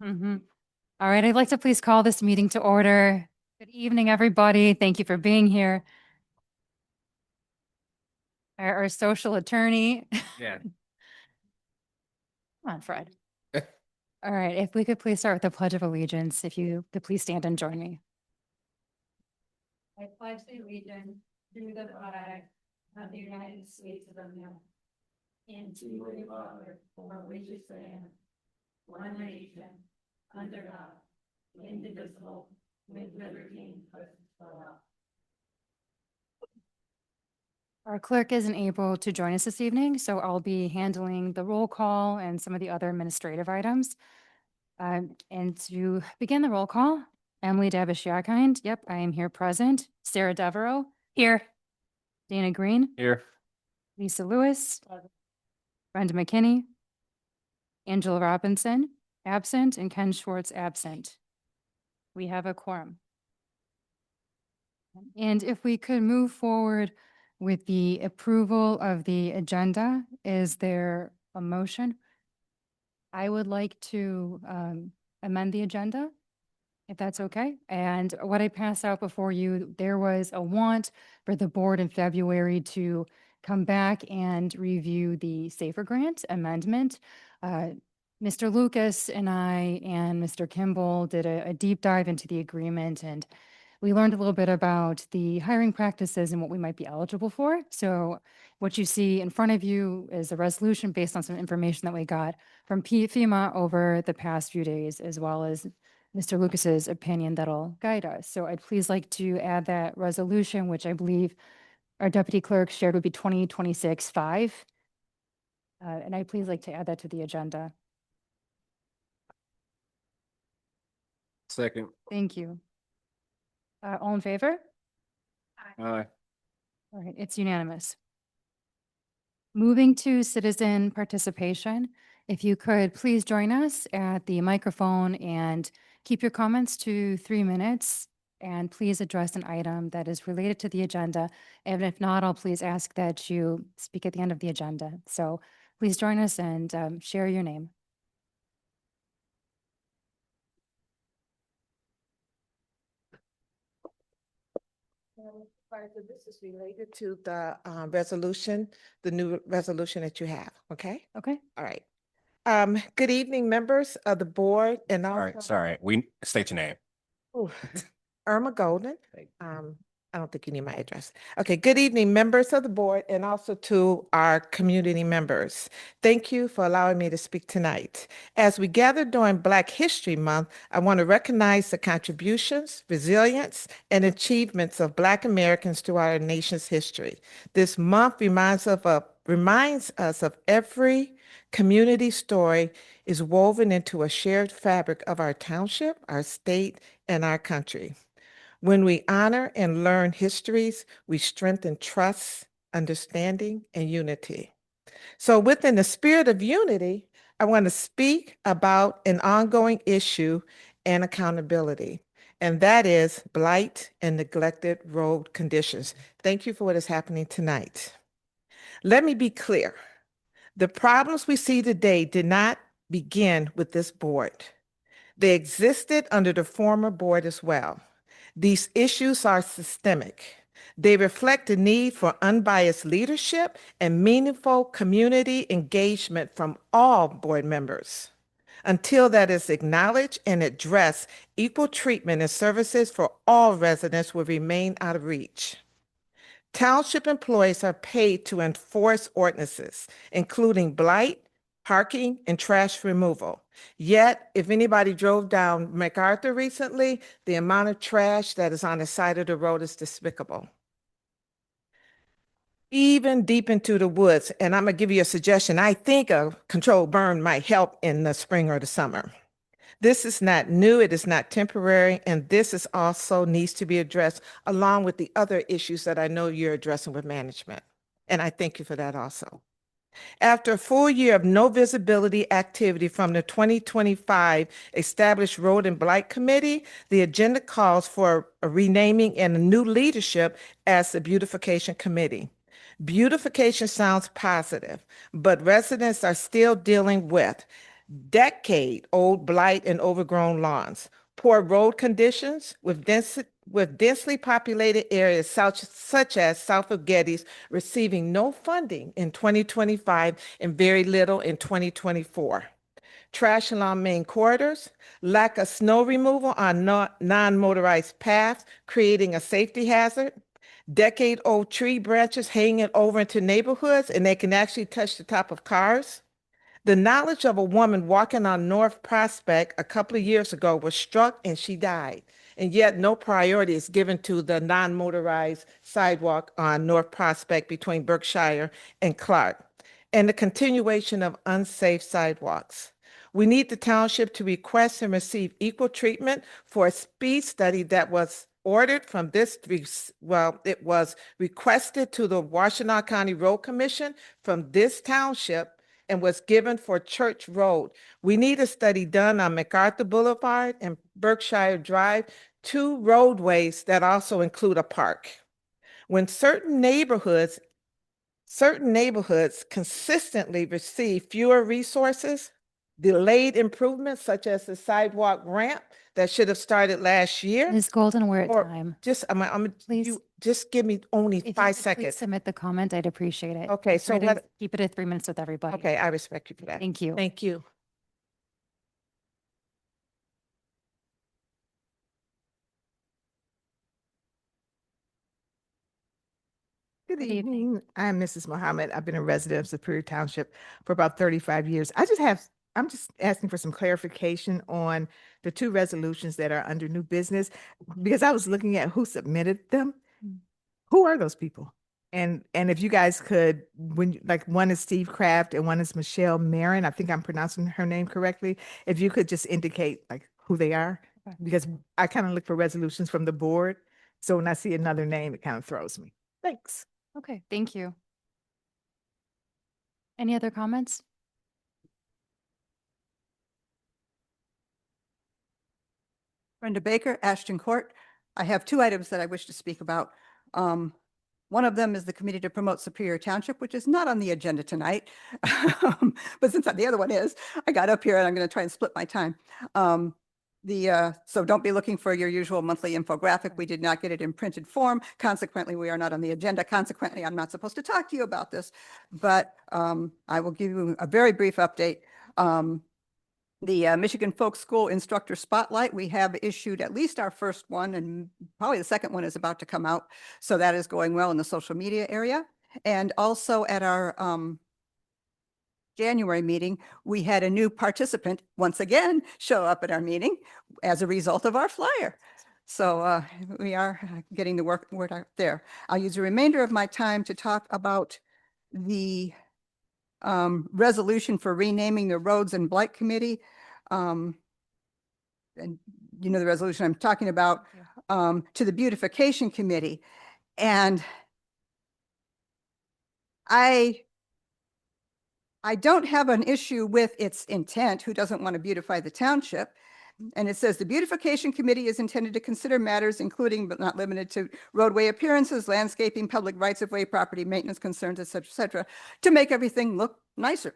Mhm. All right, I'd like to please call this meeting to order. Good evening, everybody. Thank you for being here. Our social attorney. Yeah. Come on, Fred. All right, if we could please start with the Pledge of Allegiance, if you could please stand and join me. I pledge allegiance to the flag of the United States of America and to the republic for which it stands, one nation, under God, indivisible, with liberty and justice for all. Our clerk isn't able to join us this evening, so I'll be handling the roll call and some of the other administrative items. And to begin the roll call, Emily Davish-Yakind, yep, I am here present. Sarah Devereaux, here. Dana Green, Here. Lisa Lewis, Brenda McKinney, Angela Robinson, absent, and Ken Schwartz, absent. We have a quorum. And if we could move forward with the approval of the agenda, is there a motion? I would like to amend the agenda, if that's okay. And what I passed out before you, there was a want for the board in February to come back and review the Safer Grant amendment. Mr. Lucas and I and Mr. Kimball did a deep dive into the agreement, and we learned a little bit about the hiring practices and what we might be eligible for. So what you see in front of you is a resolution based on some information that we got from FEMA over the past few days, as well as Mr. Lucas's opinion that'll guide us. So I'd please like to add that resolution, which I believe our deputy clerk shared would be 2026-5. And I'd please like to add that to the agenda. Second. Thank you. All in favor? Aye. All right, it's unanimous. Moving to citizen participation, if you could please join us at the microphone and keep your comments to 3 minutes, and please address an item that is related to the agenda. And if not, I'll please ask that you speak at the end of the agenda. So please join us and share your name. This is related to the resolution, the new resolution that you have, okay? Okay? All right. Good evening, members of the board and All also. right. Sorry. We state your name. Ooh, Irma Golden. I don't think you need my address. Okay, good evening, members of the board and also to our community members. Thank you for allowing me to speak tonight. As we gather during Black History Month, I want to recognize the contributions, resilience, and achievements of Black Americans to our nation's history. This month reminds us of every community story is woven into a shared fabric of our township, our state, and our country. When we honor and learn histories, we strengthen trust, understanding, and unity. So, within the spirit of unity, I want to speak about an ongoing issue and accountability, and that is blight and neglected road conditions. Thank you for what is happening tonight. Let me be clear. The problems we see today did not begin with this board. They existed under the former board as well. These issues are systemic. They reflect the need for unbiased leadership and meaningful community engagement from all board members. Until that is acknowledged and addressed, equal treatment and services for all residents will remain out of reach. Township employees are paid to enforce ordinances, including blight, parking, and trash removal. Yet, if anybody drove down MacArthur recently, the amount of trash that is on the side of the road is despicable. Even deep into the woods, and I'm gonna give you a suggestion. I think a controlled burn might help in the spring or the summer. This is not new, it is not temporary, and this is also needs to be addressed along with the other issues that I know you're addressing with management. And I thank you for that also. After a full year of no visibility activity from the 2025 established Road and Blight Committee, the agenda calls for a renaming and a new leadership as the Beautification Committee. Beautification sounds positive, but residents are still dealing with decade-old blight and overgrown lawns, poor road conditions with densely populated areas such as south of Getty's receiving no funding in 2025 and very little in 2024. Trash along main corridors, lack of snow removal on non-motorized paths, creating a safety hazard, decade-old tree branches hanging over into neighborhoods and they can actually touch the top of cars. The knowledge of a woman walking on North Prospect a couple of years ago was struck and she died. And yet no priority is given to the non-motorized sidewalk on North Prospect between Berkshire and Clark, and the continuation of unsafe sidewalks. We need the township to request and receive equal treatment for a speed study that was ordered from it was requested to the Washtenaw County Road Commission from this township and was given for Church Road. We need a study done on MacArthur Boulevard and Berkshire Drive, two roadways that also include a park. When certain neighborhoods consistently receive fewer resources, delayed improvements such as the sidewalk ramp that should have started last year. Ms. Golden, we're at Or time. just, Please. you just give me only If you 5 could please seconds. submit the comment, I'd appreciate it. Okay, Try so to what, keep it at 3 minutes with everybody. okay, I respect you for that. Thank you. Thank you. Good Good evening. evening. I'm Mrs. Mohammed. I've been a resident of Superior Township for about 35 years. I'm just asking for some clarification on the two resolutions that are under new business, because I was looking at who submitted them. Mm. Who are those people? And if you guys could, like one is Steve Kraft and one is Michelle Marin, I think I'm pronouncing her name correctly. If you could just indicate like who they are, Okay. because I kind of look for resolutions from the board. So when I see another name, it kind of throws me. Thanks. Okay, thank you. Any other comments? Brenda Baker, Ashton Court. I have two items that I wish to speak about. One of them is the Committee to Promote Superior Township, which is not on the agenda tonight. But since the other one is, I got up here and I'm going to try and split my time. So don't be looking for your usual monthly infographic. We did not get it in printed form. Consequently, we are not on the agenda. Consequently, I'm not supposed to talk to you about this, but I will give you a very brief update. The Michigan Folk School Instructor Spotlight, we have issued at least our first one, and probably the second one is about to come out. So that is going well in the social media area. And also at our January meeting, we had a new participant once again show up at our meeting as a result of our flyer. So we are getting the word out there. I'll use the remainder of my time to talk about the resolution for renaming the Roads and Blight Committee. And you know the resolution I'm talking about, to the Beautification Committee. And I don't have an issue with its intent. Who doesn't want to beautify the township? And it says the Beautification Committee is intended to consider matters including but not limited to roadway appearances, landscaping, public rights of way, property maintenance concerns, et cetera, to make everything look nicer.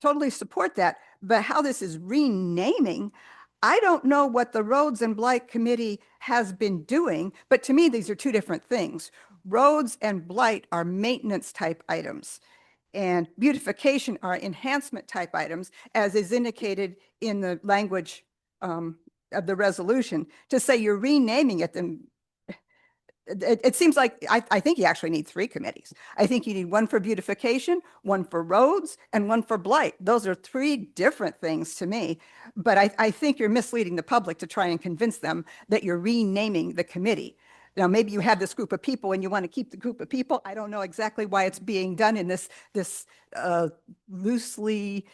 Totally support that. But how this is renaming, I don't know what the Roads and Blight Committee has been doing, but to me, these are two different things. Roads and blight are maintenance type items, and beautification are enhancement type items, as is indicated in the language of the resolution. To say you're renaming it, then it seems like I think you actually need three committees. I think you need one for beautification, one for roads, and one for blight. Those are three different things to me. But I think you're misleading the public to try and convince them that you're renaming the committee. Now, maybe you have this group of people and you want to keep the group of people. I don't know exactly why it's being done in this loosely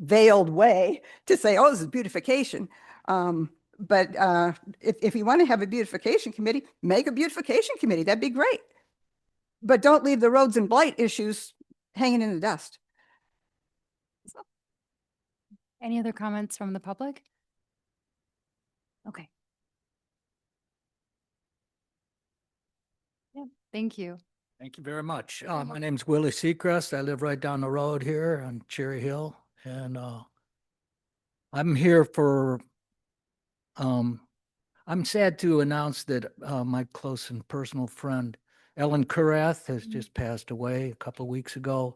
veiled way to say, oh, this is beautification. But if you want to have a beautification committee, make a beautification committee. That'd be great. But don't leave the roads and blight issues hanging in the dust. Any other comments from the public? Okay. Yeah, thank you. Thank you very much. My name's Willie Seacrest. I live right down the road here on Cherry Hill, and I'm here for. I'm sad to announce that my close and personal friend Ellen Kurath has just passed away a couple of weeks ago,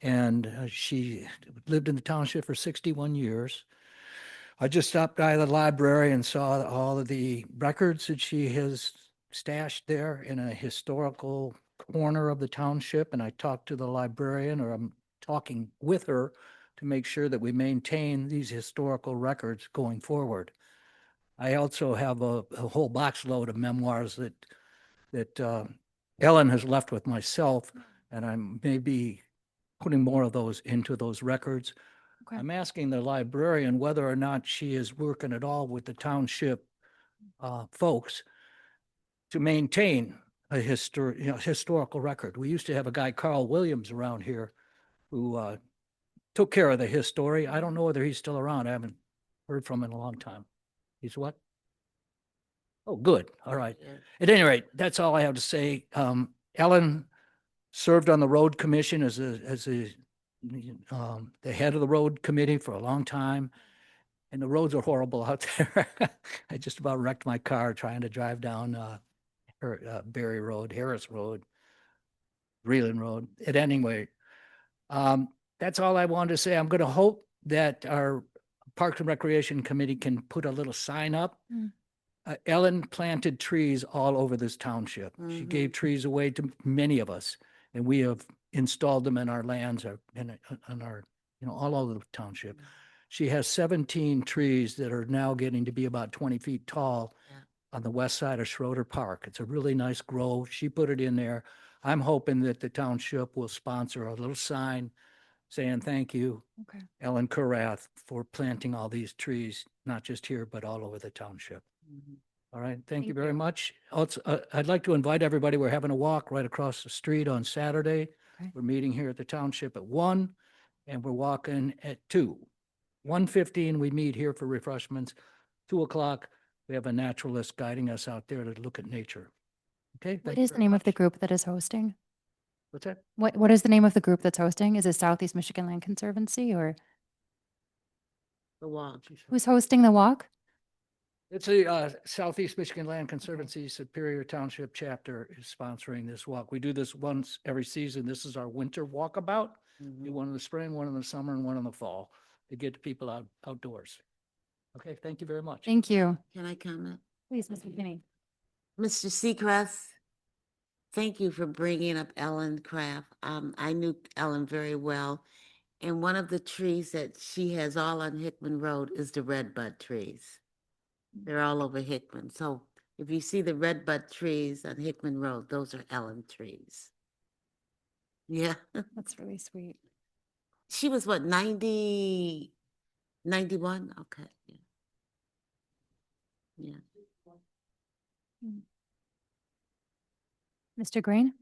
and she lived in the township for 61 years. I just stopped by the library and saw all of the records that she has stashed there in a historical corner of the township. And I talked to the librarian, or I'm talking with her to make sure that we maintain these historical records going forward. I also have a whole box load of memoirs that Ellen has left with myself, and I may be putting more of those into those records. Okay. I'm asking the librarian whether or not she is working at all with the township folks to maintain a historical record. We used to have a guy, Carl Williams, around here who took care of the history. I don't know whether he's still around. I haven't heard from him in a long time. He's what? Oh, good. All right. At any rate, that's all I have to say. Ellen served on the road commission as the head of the road committee for a long time, and the roads are horrible out there. I just about wrecked my car trying to drive down Berry Road, Harris Road, Breland Road. At any rate, that's all I wanted to say. I'm going to hope that our Parks and Recreation Committee can put a little sign up. Ellen planted trees all over this township. She gave trees away to many of us, and we have installed them in our lands or in our, all over the township. She has 17 trees that are now getting to be about 20 feet tall on the west side of Schroeder Park. It's a really nice grove. She put it in there. I'm hoping that the township will sponsor a little sign saying thank you, Okay. Ellen Kurath, for planting all these trees, not just here, but all over the township. All right, thank you very much. Also, I'd like to invite everybody. We're having a walk right across the street on Saturday. Okay. We're meeting here at the township at 1, and we're walking at 2. 1:15, we meet here for refreshments. 2 o'clock, we have a naturalist guiding us out there to look at nature. Okay? What thank you is the very name of the much. group that is hosting? What's that? What is the name of the group that's hosting? Is it Southeast Michigan Land Conservancy, or The walk. who's hosting the walk? It's the Southeast Michigan Land Conservancy Superior Township chapter is sponsoring this walk. We do this once every season. This is our winter walkabout. Do one in the spring, one in the summer, and one in the fall to get people outdoors. Okay, thank you very much. Thank you. Can I comment? Please, Ms. McKinney. Mr. Seacrest, thank you for bringing up Ellen Craft. I knew Ellen very well. And one of the trees that she has all on Hickman Road is the redbud trees. They're all over Hickman. So if you see the redbud trees on Hickman Road, those are Ellen trees. Yeah. That's really sweet. She was what, 90, 91? Okay. Yeah. Yeah. Mr. Green?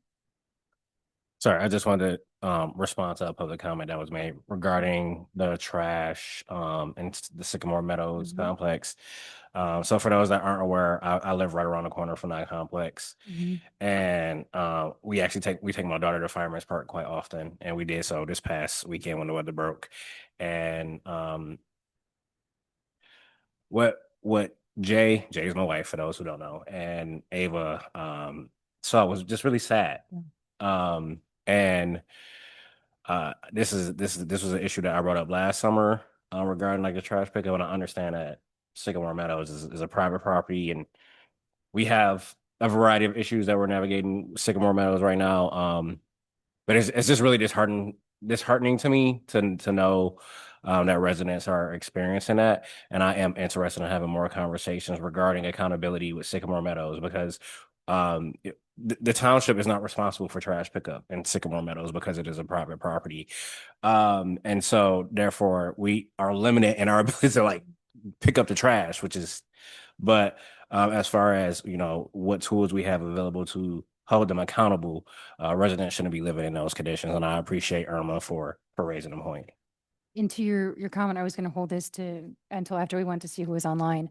Sorry, I just wanted to respond to a public comment that was made regarding the trash in the Sycamore Meadows complex. So for those that aren't aware, I live right around the corner from that complex. And we take my daughter to Fireman's Park quite often, and we did so this past weekend when the weather broke. And what Jay is my wife, for those who don't know, and Ava saw was just really sad. And this was an issue that I brought up last summer regarding like the trash pickup. And I understand that Sycamore Meadows is a private property, and we have a variety of issues that we're navigating with Sycamore Meadows right now. But it's just really disheartening to me to know that residents are experiencing that. And I am interested in having more conversations regarding accountability with Sycamore Meadows, because the township is not responsible for trash pickup in Sycamore Meadows because it is a private property. And so therefore we are limited in our ability to like pick up the trash, but as far as, what tools we have available to hold them accountable, residents shouldn't be living in those conditions. And I appreciate Irma for raising the point. Into your comment, I was going to hold this until after we went to see who was online.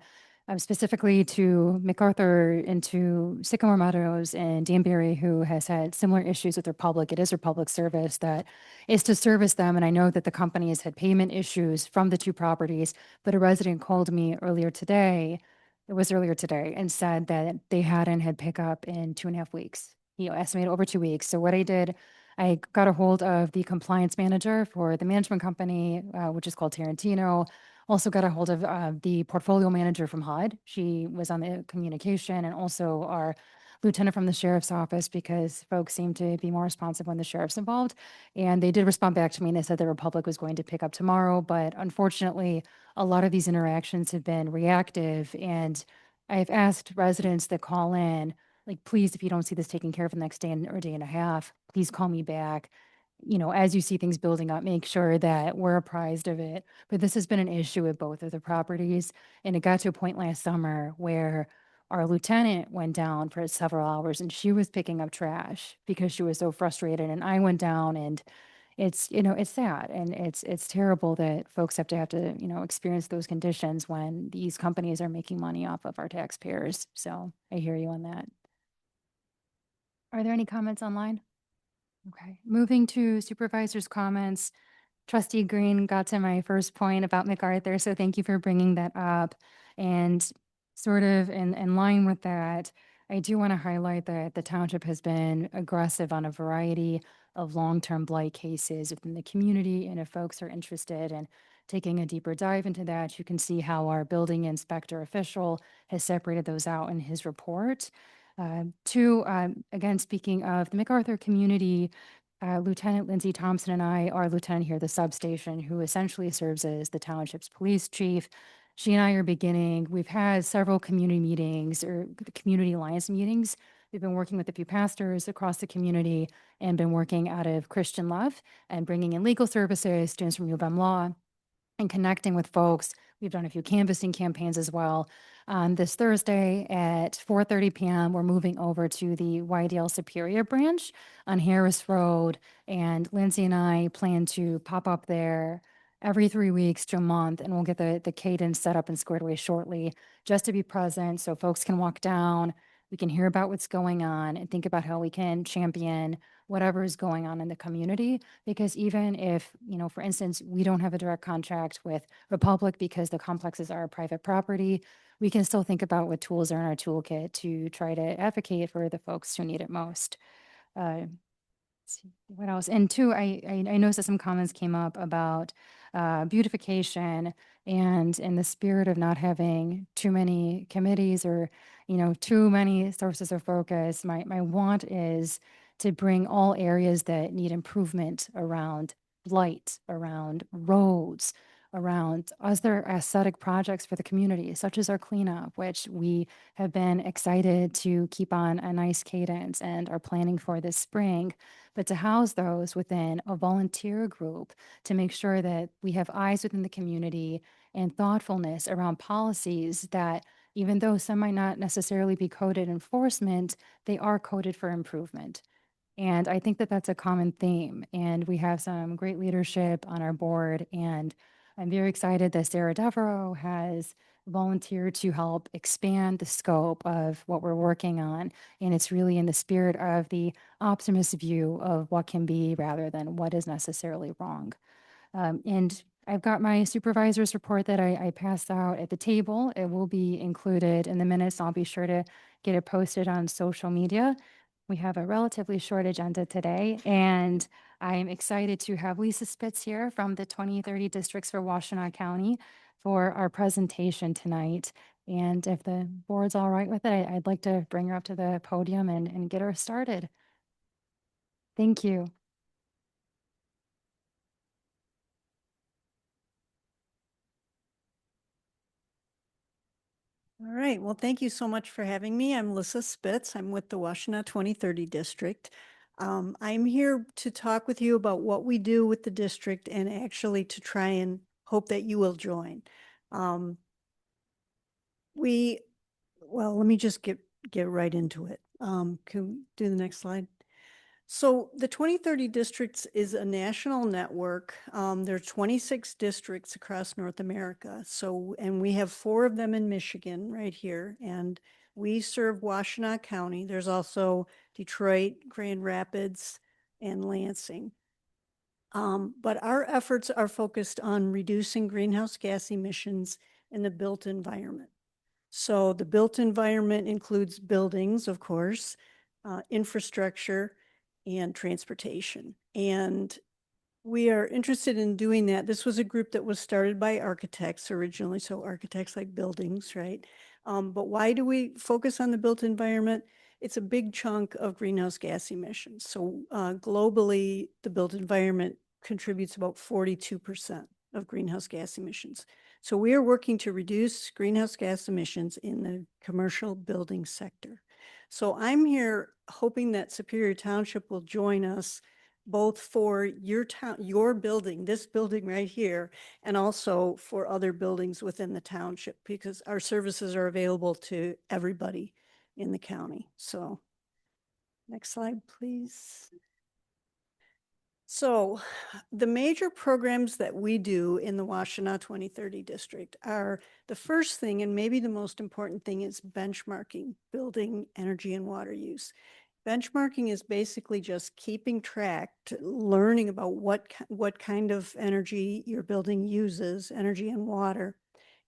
specifically to MacArthur and to Sycamore Meadows and Danbury, who has had similar issues with Republic. It is Republic service that is to service them. And I know that the companies had payment issues from the two properties, but a resident called me earlier today. It was earlier today and said that they hadn't had pickup in 2.5 weeks. He estimated over 2 weeks. So what I did, I got a hold of the compliance manager for the management company, which is called Tarantino. Also got a hold of the portfolio manager from HUD. She was on the communication, and also our lieutenant from the sheriff's office, because folks seem to be more responsive when the sheriff's involved. And they did respond back to me and they said the Republic was going to pick up tomorrow. But unfortunately, a lot of these interactions have been reactive. And I've asked residents that call in, like, please, if you don't see this taken care of in the next day or day and a half, please call me back. As you see things building up, make sure that we're apprised of it. But this has been an issue with both of the properties. And it got to a point last summer where our lieutenant went down for several hours and she was picking up trash because she was so frustrated. And I went down, and it's sad, and it's terrible that folks have to, experience those conditions when these companies are making money off of our taxpayers. So I hear you on that. Are there any comments online? Okay, moving to supervisor's comments. Trustee Green got to my first point about MacArthur, so thank you for bringing that up. And sort of in line with that, I do want to highlight that the township has been aggressive on a variety of long-term blight cases within the community. And if folks are interested in taking a deeper dive into that, you can see how our building inspector official has separated those out in his report. Again, speaking of the MacArthur community, Lieutenant Lindsay Thompson and I, our lieutenant here at the substation, who essentially serves as the township's police chief, she and I are we've had several community meetings or community alliance meetings. We've been working with a few pastors across the community and been working out of Christian Love and bringing in legal services, students from U of M Law, and connecting with folks. We've done a few canvassing campaigns as well. This Thursday at 4:30 p.m., we're moving over to the YDL Superior branch on Harris Road. And Lindsay and I plan to pop up there every 3 weeks to a month, and we'll get the cadence set up and squared away shortly, just to be present so folks can walk down. We can hear about what's going on and think about how we can champion whatever is going on in the community. Because even if, for instance, we don't have a direct contract with Republic because the complexes are private property, we can still think about what tools are in our toolkit to try to advocate for the folks who need it most. Let's see, what else? And two, I noticed that some comments came up about beautification, and in the spirit of not having too many committees or, too many sources of focus, my want is to bring all areas that need improvement around light, around roads, around other aesthetic projects for the community, such as our cleanup, which we have been excited to keep on a nice cadence and are planning for this spring. But to house those within a volunteer group to make sure that we have eyes within the community and thoughtfulness around policies that, even though some might not necessarily be coded enforcement, they are coded for improvement. And I think that that's a common theme. And we have some great leadership on our board. And I'm very excited that Sarah Devereaux has volunteered to help expand the scope of what we're working on. And it's really in the spirit of the optimist view of what can be rather than what is necessarily wrong. And I've got my supervisor's report that I passed out at the table. It will be included in the minutes. I'll be sure to get it posted on social media. We have a relatively short agenda today, and I'm excited to have Lisa Spitz here from the 2030 Districts for Washtenaw County for our presentation tonight. And if the board's all right with it, I'd like to bring her up to the podium and get her started. Thank you. All right. Well, thank you so much for having me. I'm Lisa Spitz. I'm with the Washtenaw 2030 District. I'm here to talk with you about what we do with the district and actually to try and hope that you will join. Well, let me just get right into it. Can we do the next slide? So the 2030 districts is a national network. There are 26 districts across North America. So, and we have 4 of them in Michigan right here. And we serve Washtenaw County. There's also Detroit, Grand Rapids, and Lansing. But our efforts are focused on reducing greenhouse gas emissions in the built environment. So the built environment includes buildings, of course, infrastructure, and transportation. And we are interested in doing that. This was a group that was started by architects originally, so architects like buildings, right? But why do we focus on the built environment? It's a big chunk of greenhouse gas emissions. So globally, the built environment contributes about 42% of greenhouse gas emissions. So we are working to reduce greenhouse gas emissions in the commercial building sector. So I'm here hoping that Superior Township will join us both for your town, your building, this building right here, and also for other buildings within the township, because our services are available to everybody in the county. So next slide, please. So the major programs that we do in the Washtenaw 2030 district are, the first thing, and maybe the most important thing, is benchmarking building energy and water use. Benchmarking is basically just keeping track, learning about what kind of energy your building uses, energy and water.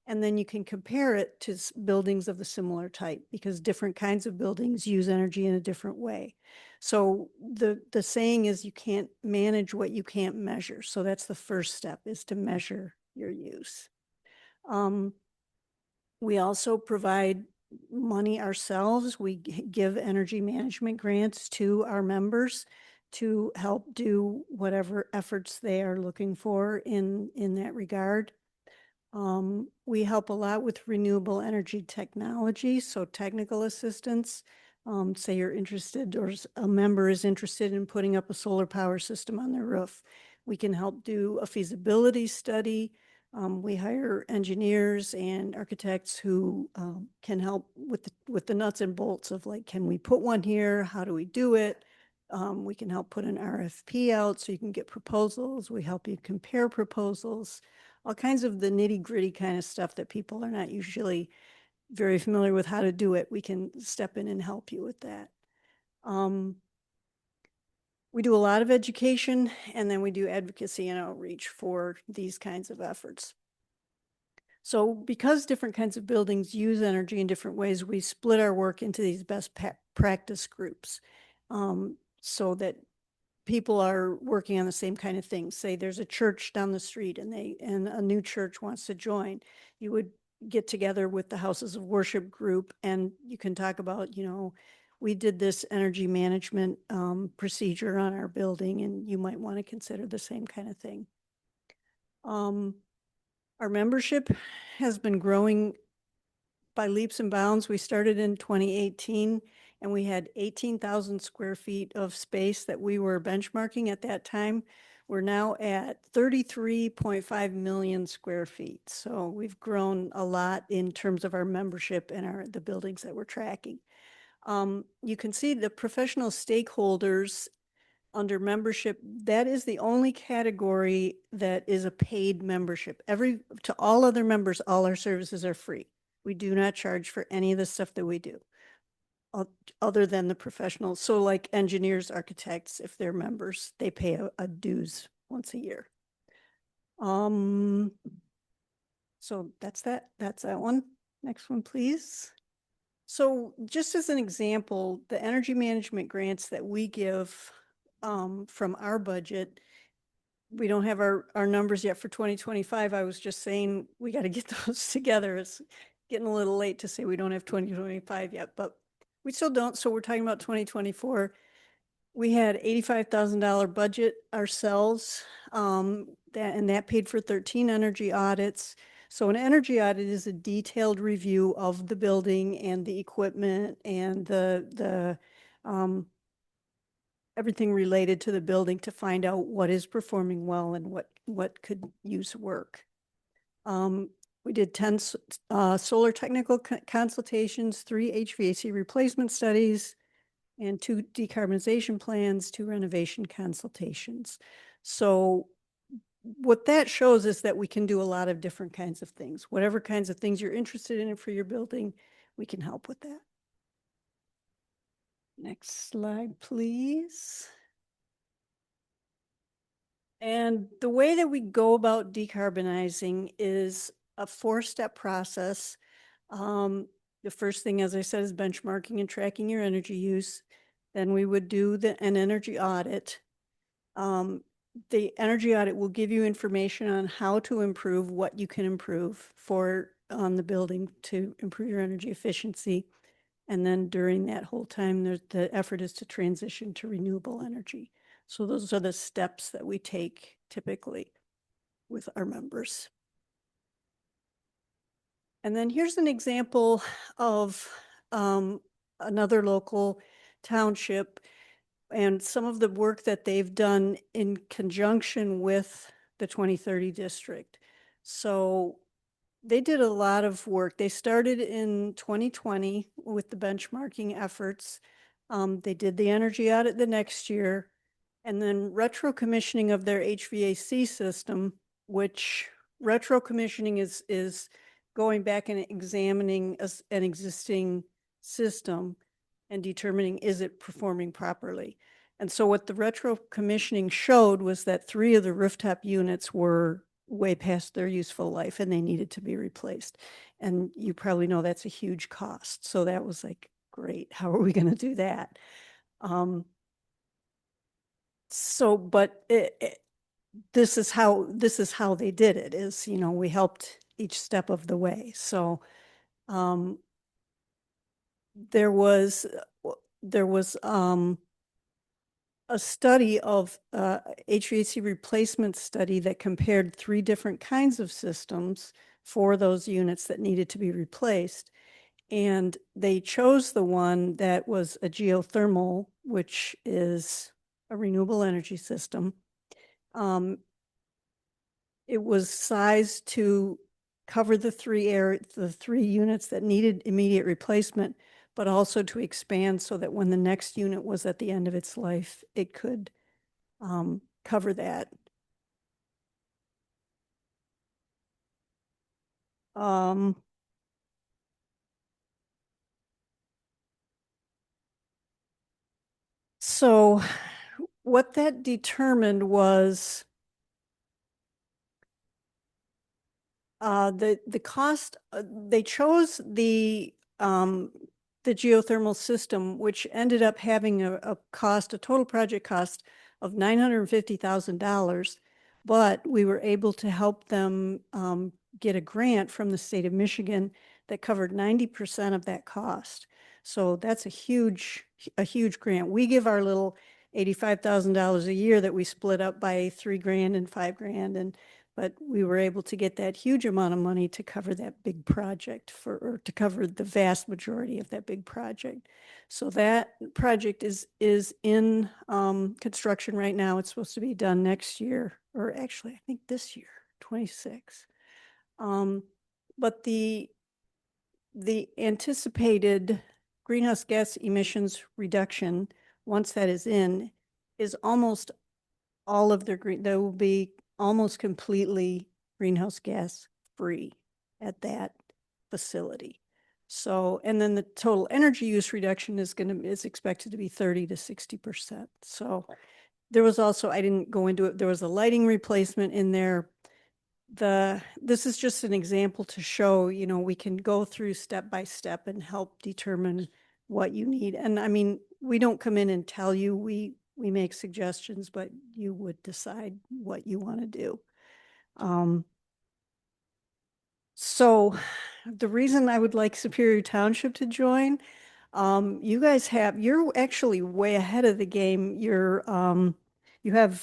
And then you can compare it to buildings of a similar type, because different kinds of buildings use energy in a different way. So the saying is, you can't manage what you can't measure. So that's the first step, is to measure your use. We also provide money ourselves. We give energy management grants to our members to help do whatever efforts they are looking for in that regard. We help a lot with renewable energy technology, so technical assistance. Say you're interested, or a member is interested in putting up a solar power system on their roof. We can help do a feasibility study. We hire engineers and architects who can help with the nuts and bolts of, like, can we put one here? How do we do it? We can help put an RFP out so you can get proposals. We help you compare proposals, all kinds of the nitty gritty kind of stuff that people are not usually very familiar with how to do it. We can step in and help you with that. We do a lot of education, and then we do advocacy and outreach for these kinds of efforts. So because different kinds of buildings use energy in different ways, we split our work into these best practice groups, so that people are working on the same kind of things. Say there's a church down the street and a new church wants to join. You would get together with the Houses of Worship group, and you can talk about, we did this energy management procedure on our building, and you might want to consider the same kind of thing. Our membership has been growing by leaps and bounds. We started in 2018, and we had 18,000 square feet of space that we were benchmarking at that time. We're now at 33.5 million square feet. So we've grown a lot in terms of our membership and the buildings that we're tracking. You can see the professional stakeholders under membership. That is the only category that is a paid membership. To all other members, all our services are free. We do not charge for any of the stuff that we do, other than the professionals. So like engineers, architects, if they're members, they pay a dues once a year. So that's that one. Next one, please. So just as an example, the energy management grants that we give from our budget, we don't have our numbers yet for 2025. I was just saying we got to get those together. It's getting a little late to say we don't have 2025 yet, but we still don't. So we're talking about 2024. We had $85,000 budget ourselves, and that paid for 13 energy audits. So an energy audit is a detailed review of the building and the equipment and the everything related to the building to find out what is performing well and what could use work. We did 10 solar technical consultations, 3 HVAC replacement studies, and 2 decarbonization plans, 2 renovation consultations. So what that shows is that we can do a lot of different kinds of things. Whatever kinds of things you're interested in for your building, we can help with that. Next slide, please. And the way that we go about decarbonizing is a 4-step process. The first thing, as I said, is benchmarking and tracking your energy use. Then we would do an energy audit. The energy audit will give you information on how to improve what you can improve on the building to improve your energy efficiency. And then during that whole time, the effort is to transition to renewable energy. So those are the steps that we take typically with our members. And then here's an example of another local township and some of the work that they've done in conjunction with the 2030 district. So they did a lot of work. They started in 2020 with the benchmarking efforts. They did the energy audit the next year, and then retro commissioning of their HVAC system, which retro commissioning is going back and examining an existing system and determining, is it performing properly? And so what the retro commissioning showed was that 3 of the rooftop units were way past their useful life and they needed to be replaced. And you probably know that's a huge cost. So that was like, great, how are we going to do that? But this is how they did it, is, you know, we helped each step of the way. So there was a study of HVAC replacement study that compared 3 different kinds of systems for those units that needed to be replaced. And they chose the one that was a geothermal, which is a renewable energy system. It was sized to cover the 3 units that needed immediate replacement, but also to expand so that when the next unit was at the end of its life, it could cover that. So what that determined was the cost. They chose the geothermal system, which ended up having a total project cost of $950,000, but we were able to help them get a grant from the state of Michigan that covered 90% of that cost. So that's a huge grant. We give our little $85,000 a year that we split up by $3,000 and $5,000, but we were able to get that huge amount of money to cover that big project or to cover the vast majority of that big project. So that project is in construction right now. It's supposed to be done next year, or actually, I think this year, 26. But the anticipated greenhouse gas emissions reduction, once that is in, is almost all of their there will be almost completely greenhouse gas free at that facility. So, and then the total energy use reduction is expected to be 30 to 60%. So there was also, I didn't go into it, there was a lighting replacement in there. This is just an example to show, you know, we can go through step by step and help determine what you need. And I mean, we don't come in and tell you, we make suggestions, but you would decide what you want to do. So the reason I would like Superior Township to join, you guys you're actually way ahead of the game. You have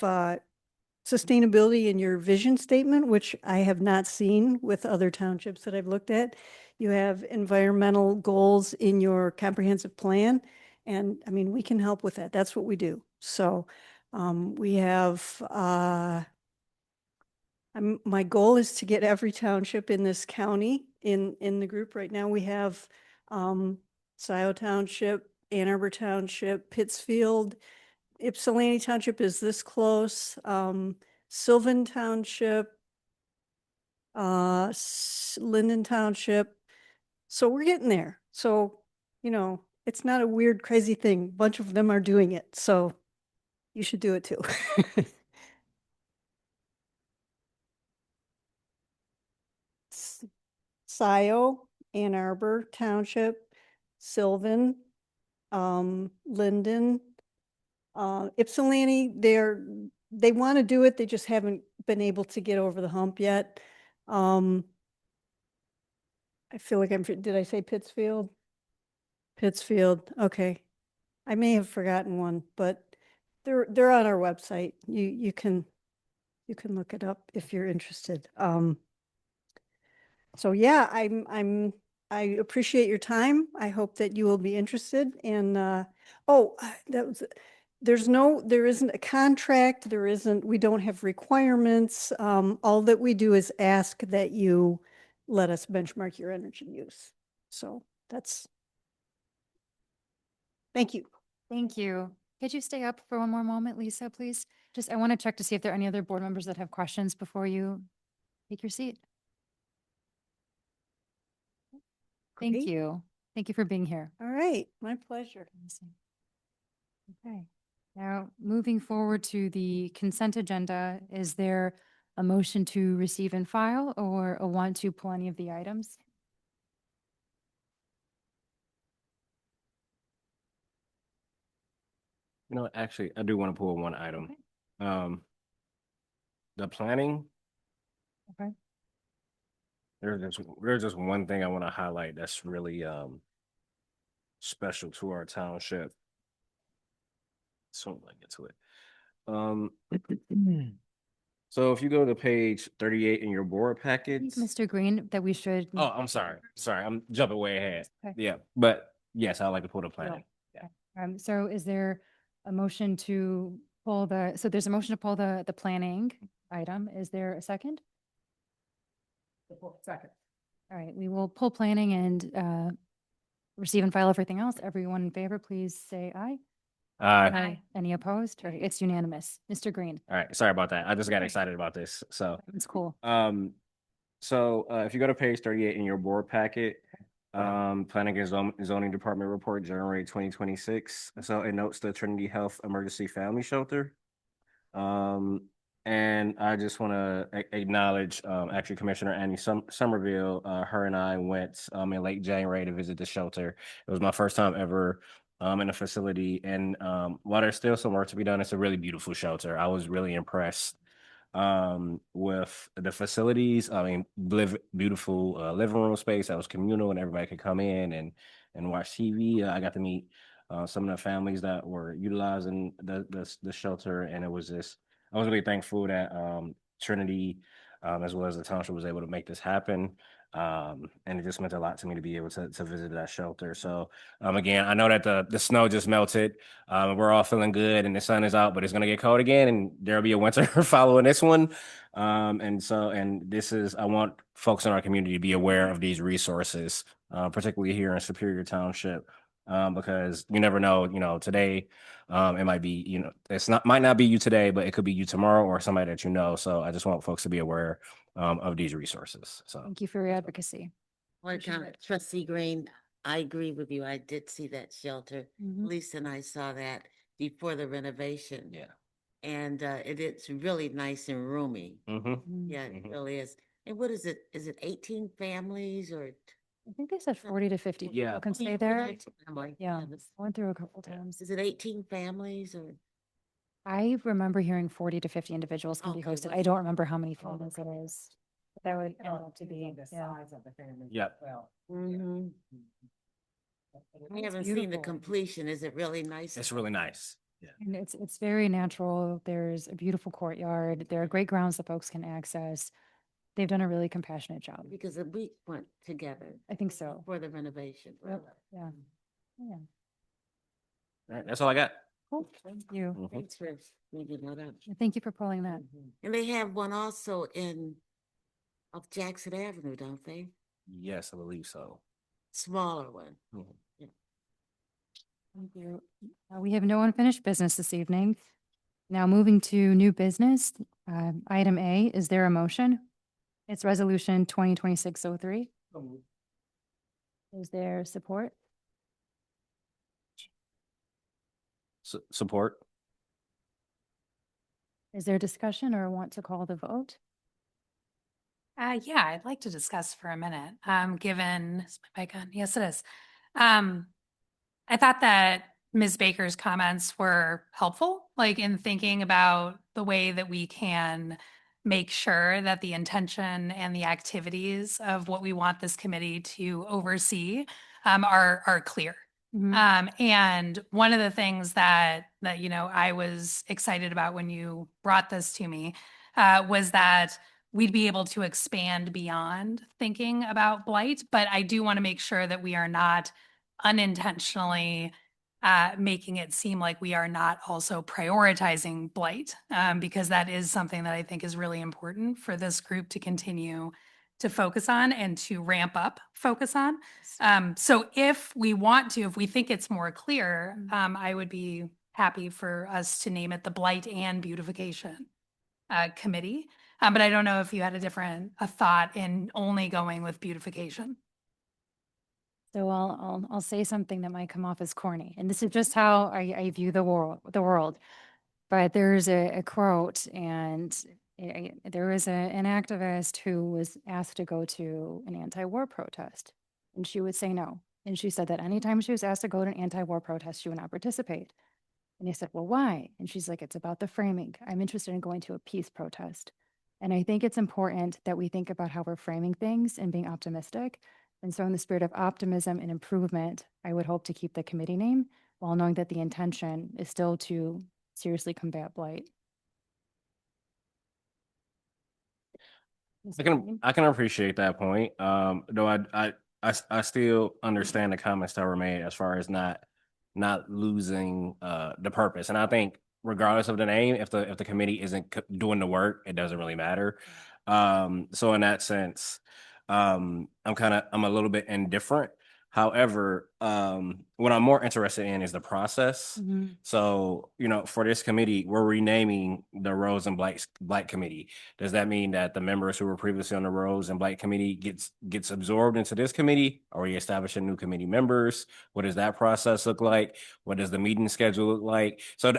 sustainability in your vision statement, which I have not seen with other townships that I've looked at. You have environmental goals in your comprehensive plan. And I mean, we can help with that. That's what we do. So we have, my goal is to get every township in this county in the group. Right now we have Scioto Township, Ann Arbor Township, Pittsfield, Ypsilanti Township is this close, Sylvan Township, Linden Township. So we're getting there. So, you know, it's not a weird, crazy thing. A bunch of them are doing it. So you should do it too. Scioto, Ann Arbor Township, Sylvan, Linden, Ypsilanti, they want to do it. They just haven't been able to get over the hump yet. I feel like did I say Pittsfield? Pittsfield, okay. I may have forgotten one, but they're on our website. You can look it up if you're interested. So yeah, I appreciate your time. I hope that you will be interested and there isn't a contract, we don't have requirements. All that we do is ask that you let us benchmark your energy use. So thank you. Thank you. Could you stay up for one more moment, Lisa, please? Just, I want to check to see if there are any other board members that have questions before you take your seat. Thank Great. you. Thank you for being here. All right, my pleasure. Okay. Now, moving forward to the consent agenda, is there a motion to receive and file or a want to pull any of the items? You know, actually, I do want to pull one item. The planning, Okay. there's just one thing I want to highlight that's really special to our township. So I get to it. So if you go to page 38 in your board I think, packets. Mr. Green, that we should. Oh, I'm sorry. I'm jumping way ahead. Okay. Yeah, but yes, I'd like to pull the planning. So is there a motion to pull so there's a motion to pull the planning item. Is there a second? Second. All right, we will pull planning and receive and file everything else. Everyone in favor, please say aye. Aye. Any opposed? All right, it's unanimous. Mr. Green, All right, sorry about that. I just got excited about this. So it's cool. if you go to page 38 in your board packet, Planning and Zoning Department report, January 2026. So it notes the Trinity Health Emergency Family Shelter. And I just want to acknowledge, actually Commissioner Annie Somerville, her and I went in late January to visit the shelter. It was my first time ever in a facility. And while there's still some work to be done, it's a really beautiful shelter. I was really impressed with the facilities. I mean, beautiful living room space that was communal and everybody could come in and watch TV. I got to meet some of the families that were utilizing the shelter, and I was really thankful that Trinity as well as the township was able to make this happen. And it just meant a lot to me to be able to visit that shelter. So again, I know that the snow just melted. We're all feeling good and the sun is out, but it's gonna get cold again and there'll be a winter following this one. I want folks in our community to be aware of these resources, particularly here in Superior Township. Because you never know, today, it might be, might not be you today, but it could be you tomorrow or somebody that you know. So I just want folks to be aware of these resources. So Thank you for your advocacy. One comment, Trustee Green, I agree with you. I did see that shelter. Mhm. Lisa and I saw that before the renovation. yeah. And it's really nice and roomy. Mm-hmm. Yeah, it Mhm. really is. And what is it? Is it 18 families or? I think they said 40 to 50 Yeah. people can stay there. Family. Yeah, that's- I went through a couple times. Is it 18 families or? I remember hearing 40 to 50 individuals can be Okay, hosted. well- I don't remember how many families it is. But that would end up to be, yeah. Yep. Mhm. I It's haven't seen the beautiful. completion. Is it really nice? It's really nice. Yeah. And it's very natural. There's a beautiful courtyard. There are great grounds that folks can access. They've done a really compassionate job. Because we went together I think so. for the renovation. Yep, yeah. Yeah. All right, that's all I got. Cool. Thank you. Mhm. Thanks for bringing that up. Thank you for pulling that. And they have one also off Jackson Avenue, don't they? Yes, I believe so. Smaller one. Mhm. Thank you. We have no unfinished business this evening. Now moving to new business, item A, is there a motion? It's resolution 2026-03. Is there support? Support. Is there discussion or want to call the vote? Yeah, I'd like to discuss for a minute, given, is my mic on? Yes, it is. I thought that Ms. Baker's comments were helpful, like in thinking about the way that we can make sure that the intention and the activities of what we want this committee to oversee are clear. And one of the things that I was excited about when you brought this to me was that we'd be able to expand beyond thinking about blight, but I do want to make sure that we are not unintentionally making it seem like we are not also prioritizing blight, because that is something that I think is really important for this group to continue to focus on and to ramp up focus on. So if we want to, if we think it's more clear, I would be happy for us to name it the Blight and Beautification Committee. But I don't know if you had a thought in only going with beautification. So I'll say something that might come off as corny, and this is just how I view the world. But there's a quote, and there was an activist who was asked to go to an anti-war protest, and she would say no. And she said that anytime she was asked to go to an anti-war protest, she would not participate. And he said, well, why? And she's like, it's about the framing. I'm interested in going to a peace protest. And I think it's important that we think about how we're framing things and being optimistic. And so in the spirit of optimism and improvement, I would hope to keep the committee name while knowing that the intention is still to seriously combat blight. I can appreciate that point. Though I still understand the comments that were made as far as not losing the purpose. And I think regardless of the name, if the committee isn't doing the work, it doesn't really matter. So in that sense, I'm a little bit indifferent. However, what I'm more interested in is the process. So, for this committee, we're renaming the Roads and Blight Committee. Does that mean that the members who were previously on the Roads and Blight Committee gets absorbed into this committee? Or are we establishing new committee members? What does that process look like? What does the meeting schedule look like? So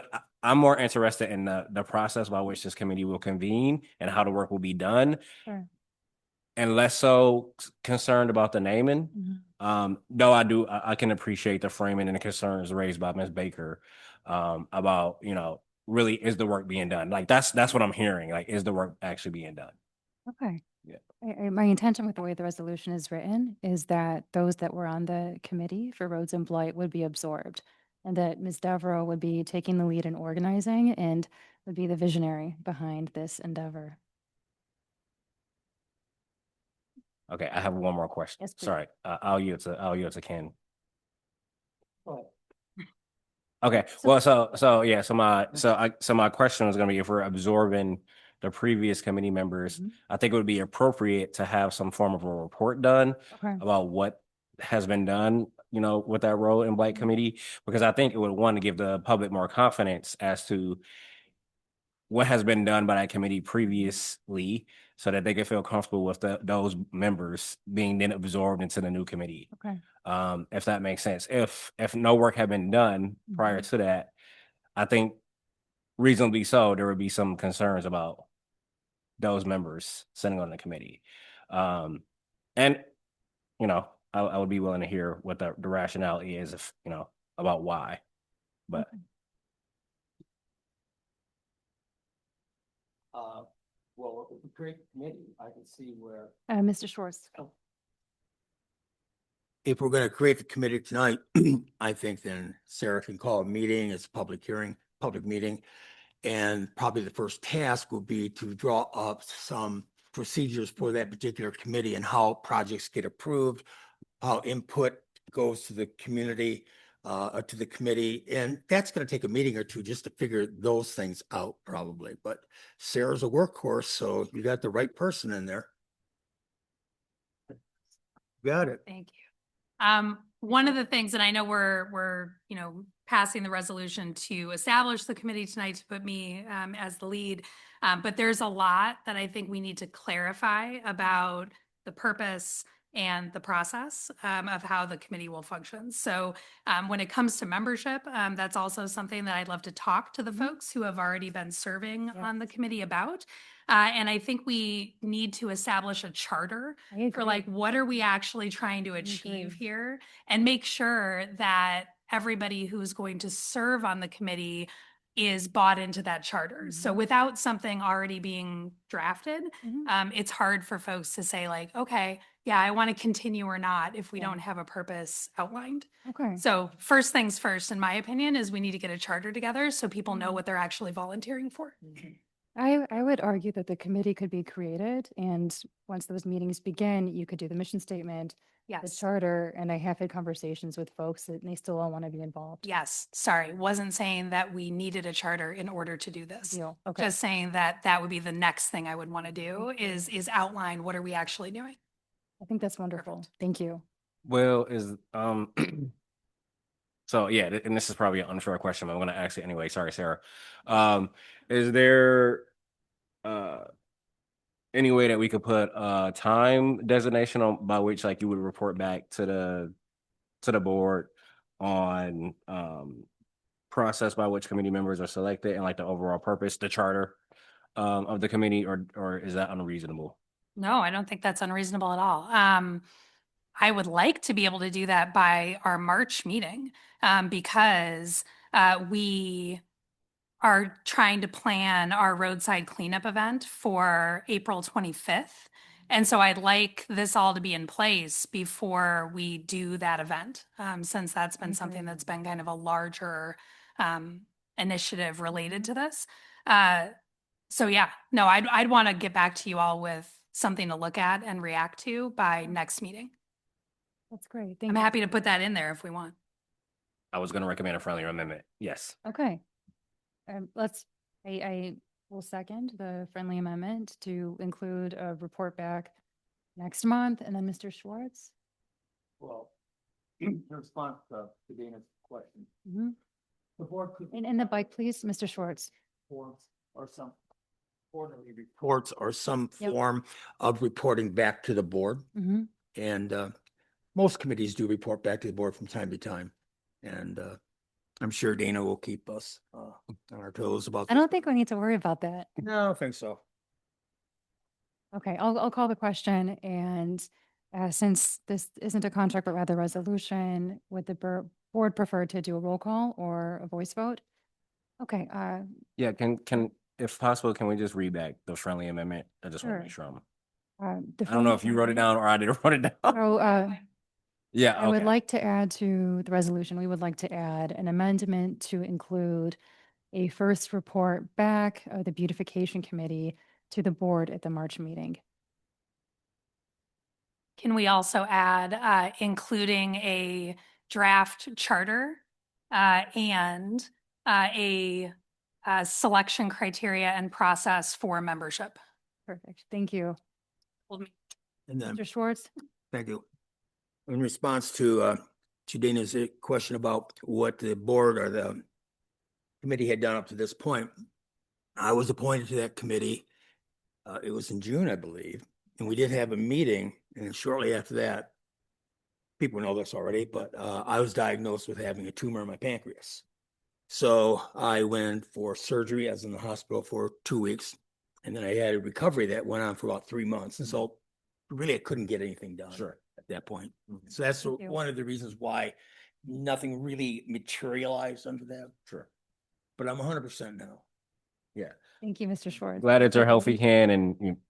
I'm more interested in the process by which this committee will convene and how the work will be done. Sure. And less so concerned about the naming. Though I can appreciate the framing and the concerns raised by Ms. Baker about, really is the work being done? Like that's what I'm hearing. Like, is the work actually being done? Okay. Yeah. My intention with the way the resolution is written is that those that were on the committee for Roads and Blight would be absorbed, and that Ms. Devereaux would be taking the lead in organizing and would be the visionary behind this endeavor. Okay, I have one more question. Yes, please. Sorry, I'll yield to Ken. Okay, well, so my question was gonna be, if we're absorbing the previous committee members, I think it would be appropriate to have some form of a report done Okay. about what has been done, with that Road and Blight Committee, because I think it would want to give the public more confidence as to what has been done by that committee previously, so that they can feel comfortable with those members being then absorbed into the new committee. Okay. If that makes sense. If no work had been done prior to that, I think reasonably so, there would be some concerns about those members sitting on the committee. And I would be willing to hear what the rationale is, if about why. But Well, if we create a committee, I can see where. Mr. Schwartz. If we're going to create the committee tonight, I think then Sarah can call a meeting. It's a public hearing, public meeting. And probably the first task will be to draw up some procedures for that particular committee and how projects get approved, how input goes to the community, to the committee. And that's going to take a meeting or two just to figure those things out probably. But Sarah's a workhorse, so you got the right person in there. Got it. Thank you. One of the things, and I know we're, passing the resolution to establish the committee tonight to put me, as the lead. But there's a lot that I think we need to clarify about the purpose and the process, of how the committee will function. So, when it comes to membership, that's also something that I'd love to talk to the folks who have already been serving Yeah. on the committee about. And I think we need to establish a charter I for like, agree. what are we actually trying to achieve agree. here? And make sure that everybody who's going to serve on the committee is bought into that charter. So Mhm. without something already being drafted, Mhm. it's hard for folks to say like, okay, yeah, I want to continue or not if we Yeah. don't have a purpose outlined. Okay. So first things first, in my opinion, is we need to get a charter together so people know Mhm. what they're actually volunteering for. I would argue that the committee could be created, and once those meetings begin, you could do the mission statement, the Yes. charter, and I have had conversations with folks that they still all want to be involved. Yes, sorry, wasn't saying that we needed a charter in order to do this. Deal. Okay. Just saying that that would be the next thing I would want to do is outline what are we actually doing. I think that's wonderful. Thank you. Well, so yeah, and this is probably an unfair question, but I'm gonna ask it anyway. Sorry, Sarah. Is there any way that we could put a time designation on by which like you would report back to the board on process by which committee members are selected and like the overall purpose, the charter of the committee, or is that unreasonable? No, I don't think that's unreasonable at all. I would like to be able to do that by our March meeting, because we are trying to plan our roadside cleanup event for April 25th. And so I'd like this all to be in place before we do that event, since that's been something agree. that's been kind of a larger initiative related to this. So yeah, no, I'd want to get back to you all with something to look at and react to by next meeting. That's great. Thank I'm you. happy to put that in there if we want. I was gonna recommend a friendly amendment. Yes. Okay. I will second the friendly amendment to include a report back next month, and then Mr. Schwartz. Well, in response to Dana's question, Mhm. the board could. And the bike, please, Mr. Schwartz. Reports or some quarterly reports or some Yep. form of reporting back to the board. Mhm. And most committees do report back to the board from time to time. And I'm sure Dana will keep us on our toes about. I don't think we need to worry about that. No, I don't think so. Okay, I'll call the question, and since this isn't a contract but rather resolution, would the board prefer to do a roll call or a voice vote? Okay, Yeah, can if possible, can we just read back the friendly amendment? I just want to make Sure. sure the I don't know friendly if you wrote it amendment- down or I didn't write it down. So, Yeah, I would okay. like to add to the resolution, we would like to add an amendment to include a first report back of the beautification committee to the board at the March meeting. Can we also add, including a draft charter, and, a selection criteria and process for membership? Perfect, thank you. Hold me- And then, Mr. Schwartz? thank you. In response to Dana's question about what the board or the committee had done up to this point, I was appointed to that committee. It was in June, I believe, and we did have a meeting, and shortly after that, people know this already, but I was diagnosed with having a tumor in my pancreas. So I went for surgery. I was in the hospital for 2 weeks, and then I had a recovery that went on for about 3 months. And so really I couldn't get anything done Sure. at that point. Mhm. So that's Thank you. one of the reasons why nothing really materialized under that. Sure. But I'm 100% now. Yeah. Thank you, Mr. Schwartz. Glad it's a healthy hand, and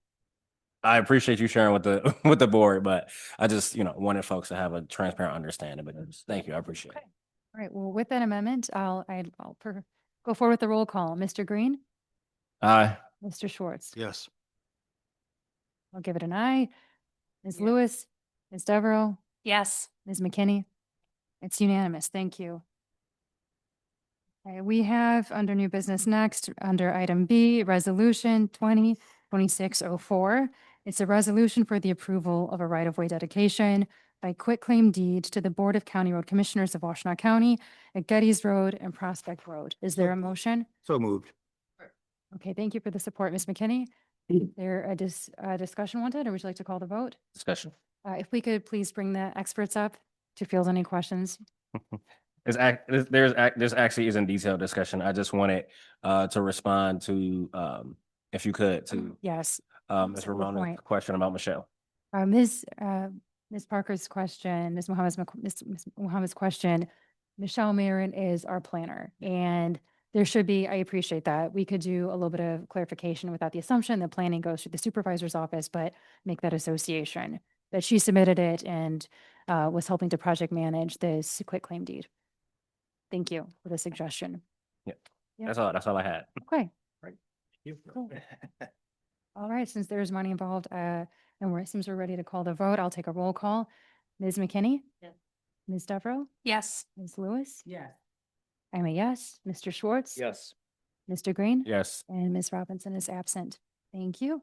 I appreciate you sharing with the with the board, but I just wanted folks to have a transparent understanding. But thank you, I appreciate it. Okay. All right, well, with that amendment, I'll go forward with the roll call. Mr. Green? Aye. Mr. Schwartz? Yes. I'll give it an aye. Ms. Lewis? Ms. Devereaux? Yes. Ms. McKinney? It's unanimous. Thank you. Okay, we have under new business next, under item B, resolution 2026-04. It's a resolution for the approval of a right-of-way dedication by quitclaim deed to the Board of County Road Commissioners of Washtenaw County at Getty's Road and Prospect Road. Is there a motion? So moved. Okay, thank you for the support, Ms. McKinney. There a discussion wanted, or would you like to call the vote? Discussion. If we could please bring the experts up to field any questions. There's actually isn't detailed discussion. I just wanted to respond to if you could to Yes. Ms. Good Ramona's point. question about Michelle. Ms. Parker's question, Ms. Muhammad's question, Michelle Marin is our planner, and there should be, I appreciate that. We could do a little bit of clarification without the assumption that planning goes through the supervisor's office, but make that association that she submitted it and was helping to project manage this quitclaim deed. Thank you for the suggestion. Yeah. Yeah. That's all I had. Okay. You. Cool. All right, since there's money involved, and it seems we're ready to call the vote, I'll take a roll call. Ms. McKinney? Yes. Ms. Devereaux? Yes. Ms. Lewis? Yes. I'm a yes. Mr. Schwartz? Yes. Mr. Green? Yes. And Ms. Robinson is absent. Thank you.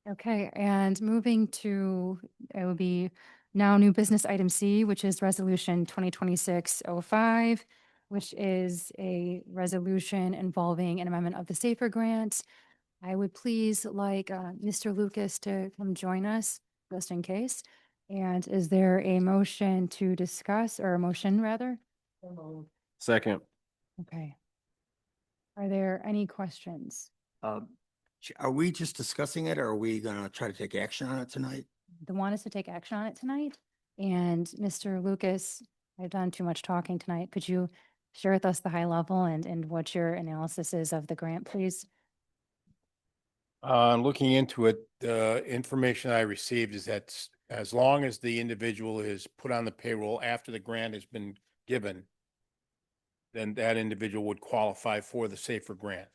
Okay, and moving to, it will be now new business item C, which is resolution 2026-05, which is a resolution involving an amendment of the SAFER grant. I would please like Mr. Lucas to come join us, just in case. And is there a motion to discuss, or a motion rather? Second. Okay. Are there any questions? Are we just discussing it or are we gonna try to take action on it tonight? The one is to take action on it tonight. And Mr. Lucas, I've done too much talking tonight. Could you share with us the high level and what your analysis is of the grant, please? Looking into it, the information I received is that as long as the individual is put on the payroll after the grant has been given, then that individual would qualify for the SAFER grant.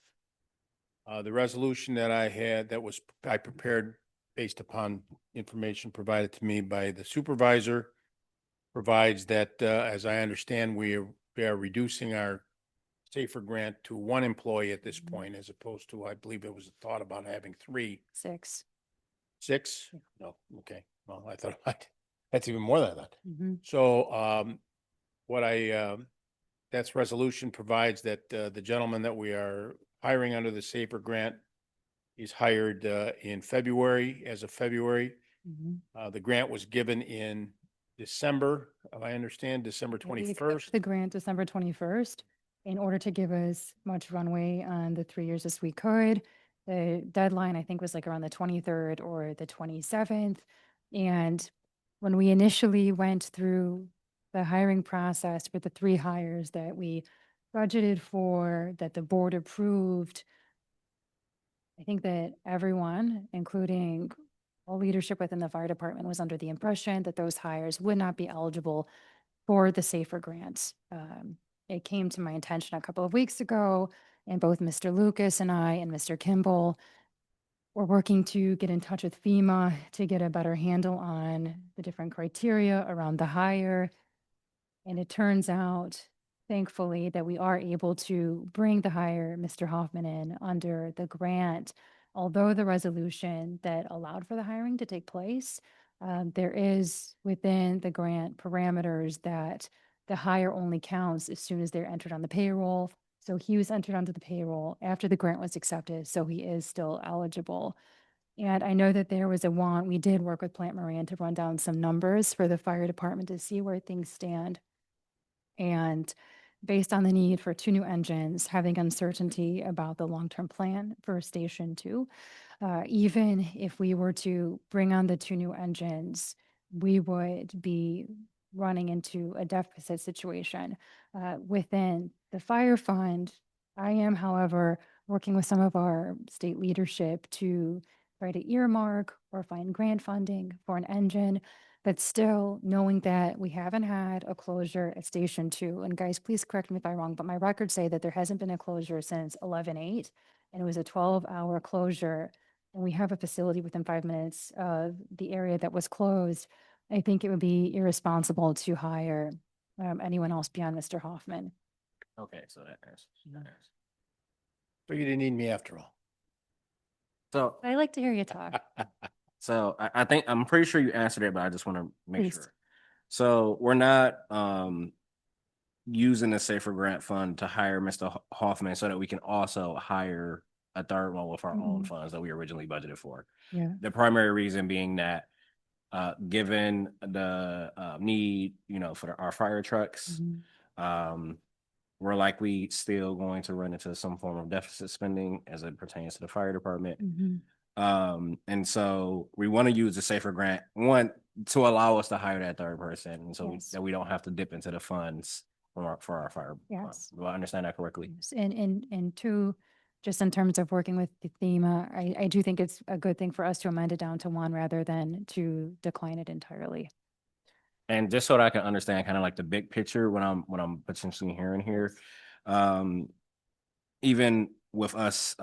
The resolution that I prepared based upon information provided to me by the supervisor provides that, as I understand, we are reducing our SAFER grant to one employee at this point, as opposed to, I believe it was a thought about having 3. 6. 6? No, okay. Well, I thought that's even more than that. Mhm. So, that's resolution provides that, the gentleman that we are hiring under the SAFER grant is hired, in February, as of February. Mhm. The grant was given in December, I understand, December Yeah, we accept 21st. The grant December 21st, in order to give us much runway on the 3 years as we could. The deadline, I think, was like around the 23rd or the 27th. And when we initially went through the hiring process for the 3 hires that we budgeted for, that the board approved, I think that everyone, including all leadership within the fire department, was under the impression that those hires would not be eligible for the SAFER grants. It came to my attention a couple of weeks ago, and both Mr. Lucas and I and Mr. Kimball were working to get in touch with FEMA to get a better handle on the different criteria around the hire. And it turns out, thankfully, that we are able to bring the hire, Mr. Hoffman, in under the grant. Although the resolution that allowed for the hiring to take place, there is within the grant parameters that the hire only counts as soon as they're entered on the payroll. So he was entered onto the payroll after the grant was accepted, so he is still eligible. And I know that there was we did work with Plant Moran to run down some numbers for the fire department to see where things stand. And based on the need for 2 new engines, having uncertainty about the long-term plan for Station 2, even if we were to bring on the 2 new engines, we would be running into a deficit situation within the fire fund. I am, however, working with some of our state leadership to try to earmark or find grant funding for an engine, but still knowing that we haven't had a closure at Station 2. And guys, please correct me if I'm wrong, but my records say that there hasn't been a closure since 11/8, and it was a 12-hour closure. And we have a facility within 5 minutes of the area that was closed. I think it would be irresponsible to hire anyone else beyond Mr. Hoffman. Okay, so that answers. So you didn't need me after all. So, I like to hear you talk. so I think I'm pretty sure you answered it, but I just want to make Please. sure. So we're not using the Safer Grant Fund to hire Mr. Hoffman so that we can also hire a third one with our own Mhm. funds that we originally budgeted for. Yeah. The primary reason being that given the need, for our fire trucks, Mhm. we're likely still going to run into some form of deficit spending as it pertains to the fire department. Mhm. And so we want to use the Safer Grant, one, to allow us to hire that third person, and so Yes. that we don't have to dip into the funds for our fire. Yes. Do I understand that correctly? Yes, and two, just in terms of working with the FEMA, I do think it's a good thing for us to amend it down to one rather than to decline it entirely. And just so that I can understand kind of like the big picture when I'm potentially hearing here, even with us,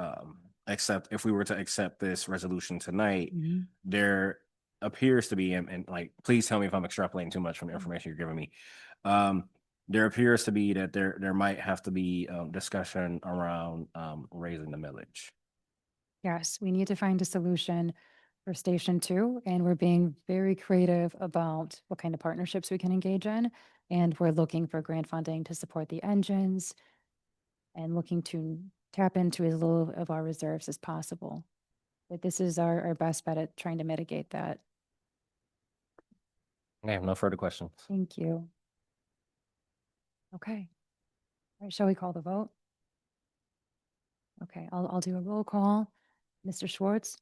if we were to accept this resolution tonight, Mhm. there appears to be, and like, please tell me if I'm extrapolating too much from the information you're giving me. There appears to be that there might have to be discussion around raising the millage. Yes, we need to find a solution for Station 2, and we're being very creative about what kind of partnerships we can engage in. And we're looking for grant funding to support the engines and looking to tap into as little of our reserves as possible. But this is our best bet at trying to mitigate that. I have no further questions. Thank you. Okay. All right, shall we call the vote? Okay, I'll do a roll call. Mr. Schwartz,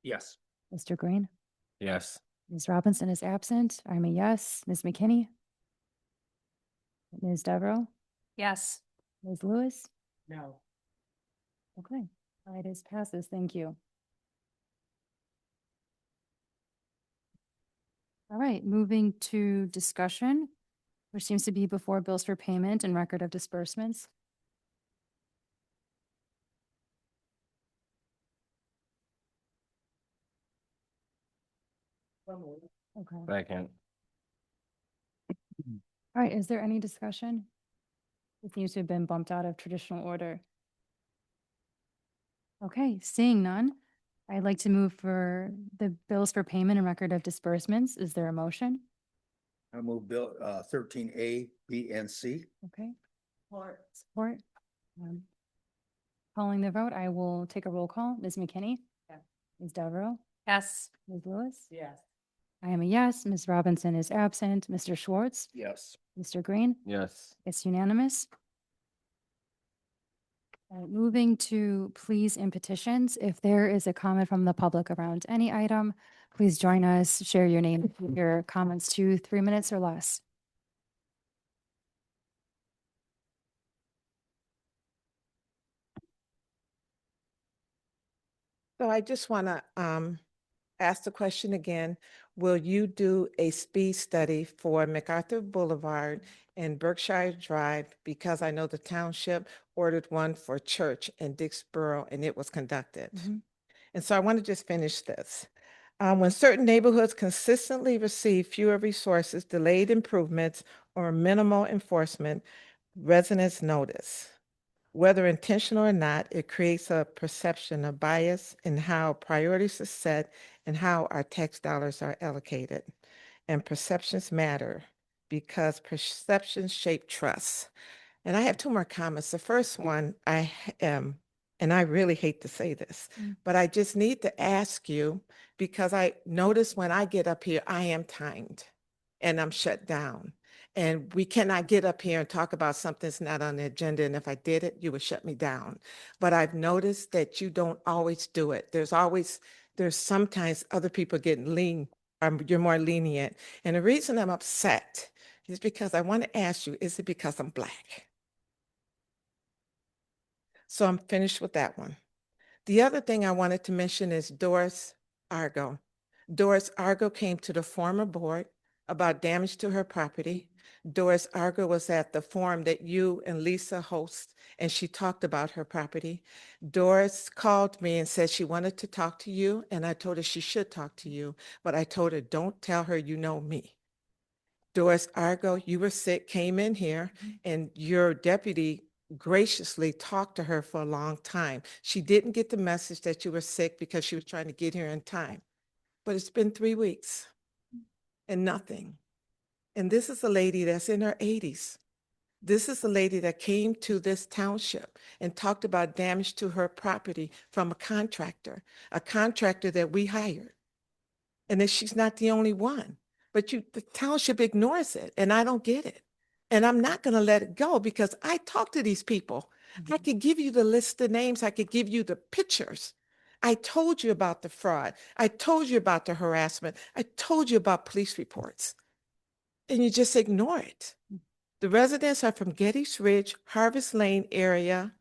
Yes. Mr. Green, Yes. Ms. Robinson is absent. I'm a yes. Ms. McKinney, Ms. Devereaux, Yes. Ms. Lewis. No. Okay, it is passes. Thank you. All right, moving to discussion, which seems to be before bills for payment and record of disbursements. Okay. Second. All right, is there any discussion? It seems to have been bumped out of traditional order. Okay, seeing none, I'd like to move for the bills for payment and record of disbursements. Is there a motion? I move bill 13A, B, and C. Okay. Support. Um, Calling the vote, I will take a roll call. Ms. McKinney? Yes. Ms. Devereaux? Yes. Ms. Lewis? Yes. I am a yes. Ms. Robinson is absent. Mr. Schwartz? Yes. Mr. Green? Yes. It's unanimous. Moving to pleas and petitions. If there is a comment from the public around any item, please join us. Share your name, your comments to 3 minutes or less. So I just want to ask the question again. Will you do a speed study for MacArthur Boulevard and Berkshire Drive? Because I know the township ordered one for Church in Dixboro and it was conducted. And so I want to just finish this. When certain neighborhoods consistently receive fewer resources, delayed improvements, or minimal enforcement, residents notice. Whether intentional or not, it creates a perception of bias in how priorities are set and how our tax dollars are allocated. And perceptions matter because perceptions shape trust. And I have two more comments. The first one, I am, and I really hate to say this, but I just need to ask you because I notice when I get up here, I am timed and I'm shut down. And we cannot get up here and talk about something that's not on the agenda. And if I did it, you would shut me down. But I've noticed that you don't always do it. There's sometimes other people getting lean, you're more lenient. And the reason I'm upset is because I want to ask you, is it because I'm Black? So I'm finished with that one. The other thing I wanted to mention is Doris Argo. Doris Argo came to the former board about damage to her property. Doris Argo was at the forum that you and Lisa host, and she talked about her property. Doris called me and said she wanted to talk to you, and I told her she should talk to you, but I told her, don't tell her you know me. Doris Argo, you were sick, came in here, and your deputy graciously talked to her for a long time. She didn't get the message that you were sick because she was trying to get here in time. But it's been 3 weeks and nothing. And this is a lady that's in her 80s. This is a lady that came to this township and talked about damage to her property from a contractor that we hired. And that she's not the only one, but the township ignores it, and I don't get it. And I'm not going to let it go because I talk to these people. I could give you the list of names. I could give you the pictures. I told you about the fraud. I told you about the harassment. I told you about police reports. And you just ignore it. The residents are from Gettys Ridge, Harvest Lane area.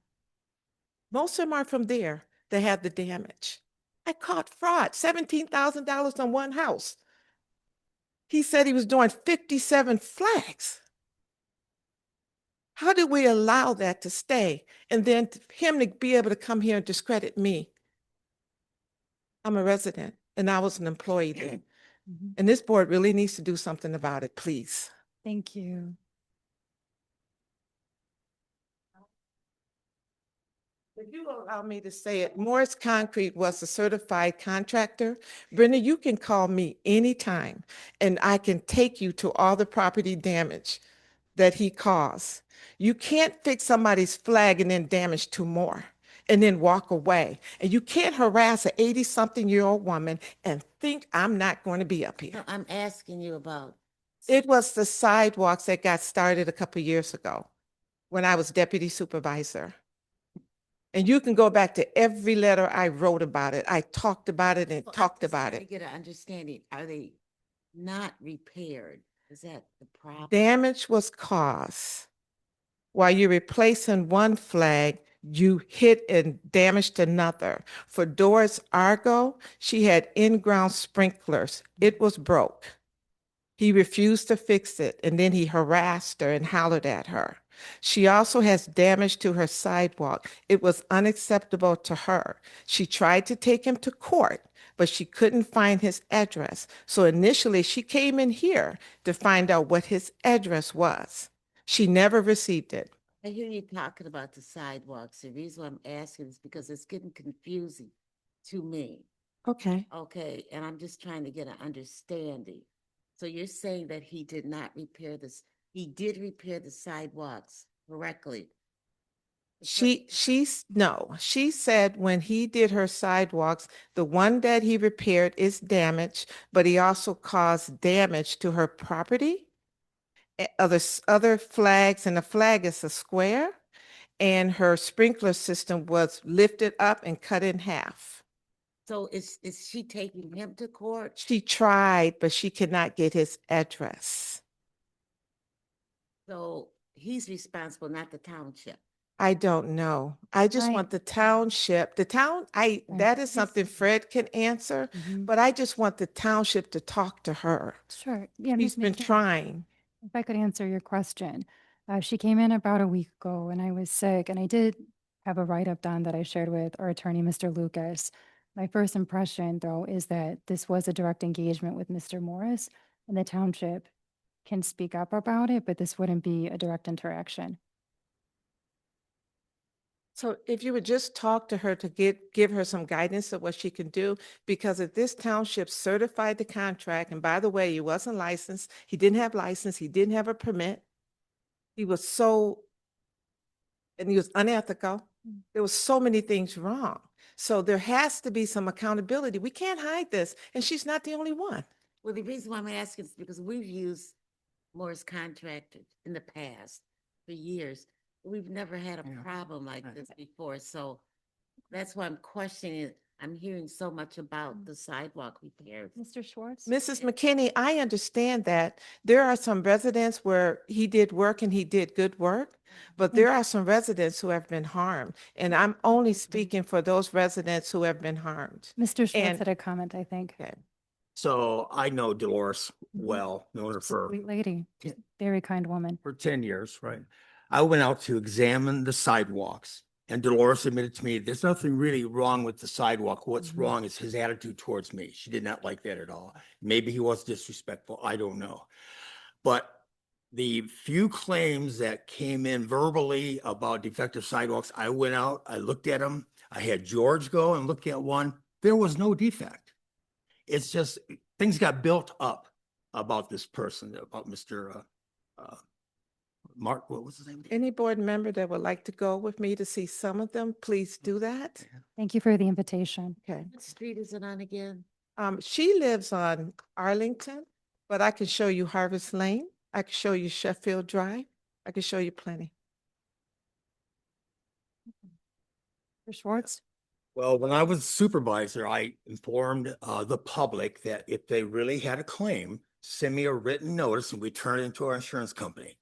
Most of them are from there that had the damage. I caught fraud, $17,000 on one house. He said he was doing 57 flags. How did we allow that to stay? And then him to be able to come here and discredit me. I'm a resident and I was an employee then. And this board really needs to do something about it, please. Thank you. If you allow me to say it, Morris Concrete was a certified contractor. Brenda, you can call me anytime and I can take you to all the property damage that he caused. You can't fix somebody's flag and then damage two more and then walk away. And you can't harass an 80-something-year-old woman and think I'm not going to be up No, here. I'm asking you about. It was the sidewalks that got started a couple years ago when I was deputy supervisor. And you can go back to every letter I wrote about it. I talked about it and Well, I'm talked just about trying to it. get an understanding. Are they not repaired? Is that the problem? Damage was caused. While you're replacing one flag, you hit and damaged another. For Doris Argo, she had in-ground sprinklers. It was broke. He refused to fix it, and then he harassed her and hollered at her. She also has damage to her sidewalk. It was unacceptable to her. She tried to take him to court, but she couldn't find his address. So initially, she came in here to find out what his address was. She never received it. I hear you talking about the sidewalks. The reason why I'm asking is because it's getting confusing to me. Okay. Okay, and I'm just trying to get an understanding. So you're saying that he did not repair this, he did repair the sidewalks correctly? No, she said when he did her sidewalks, the one that he repaired is damaged, but he also caused damage to her property. Other flags, and the flag is a square, and her sprinkler system was lifted up and cut in half. So is she taking him to court? She tried, but she could not get his address. So he's responsible, not the township. I don't know. I just Right. want the township, Right. that is something Fred can answer, Mhm. but I just want the township to talk to her. Sure. Yeah, She's Ms. been McKinney, trying. if I could answer your question. She came in about a week ago and I was sick, and I did have a write-up done that I shared with our attorney, Mr. Lucas. My first impression, though, is that this was a direct engagement with Mr. Morris, and the township can speak up about it, but this wouldn't be a direct interaction. So if you would just talk to her to give her some guidance of what she can do, because if this township certified the contract, and by the way, he wasn't licensed, he didn't have license, he didn't have a permit. He was and he was unethical. There was so many things wrong. So there has to be some accountability. We can't hide this, and she's not the only one. Well, the reason why I'm asking is because we've used Morris Contractors in the past for years. We've never had a problem like this before, so that's why I'm questioning it. I'm hearing so much about the sidewalk repairs. Mr. Schwartz? Mrs. McKinney, I understand that there are some residents where he did work and he did good work, but there are some residents who have been harmed. And I'm only speaking for those residents who have been harmed. Mr. Schwartz And- had a comment, I think. Okay. So I know Dolores well, known her for Sweet lady, Yeah. very kind woman. 10 years, right? I went out to examine the sidewalks, and Dolores admitted to me, there's nothing really wrong with the sidewalk. What's wrong is his attitude towards me. She did not like that at all. Maybe he was disrespectful. I don't know. But the few claims that came in verbally about defective sidewalks, I went out, I looked at them. I had George go and look at one. There was no defect. It's just things got built up. about this person, about Mr. Mark, what was his name? Any board member that would like to go with me to see some of them, please do that. Thank you for the invitation. Okay. What street is it on again? She lives on Arlington, but I can show you Harvest Lane. I can show you Sheffield Drive. I can show you plenty. Mr. Schwartz? Well, when I was supervisor, I informed the public that if they really had a claim, send me a written notice and we turn it into our insurance company.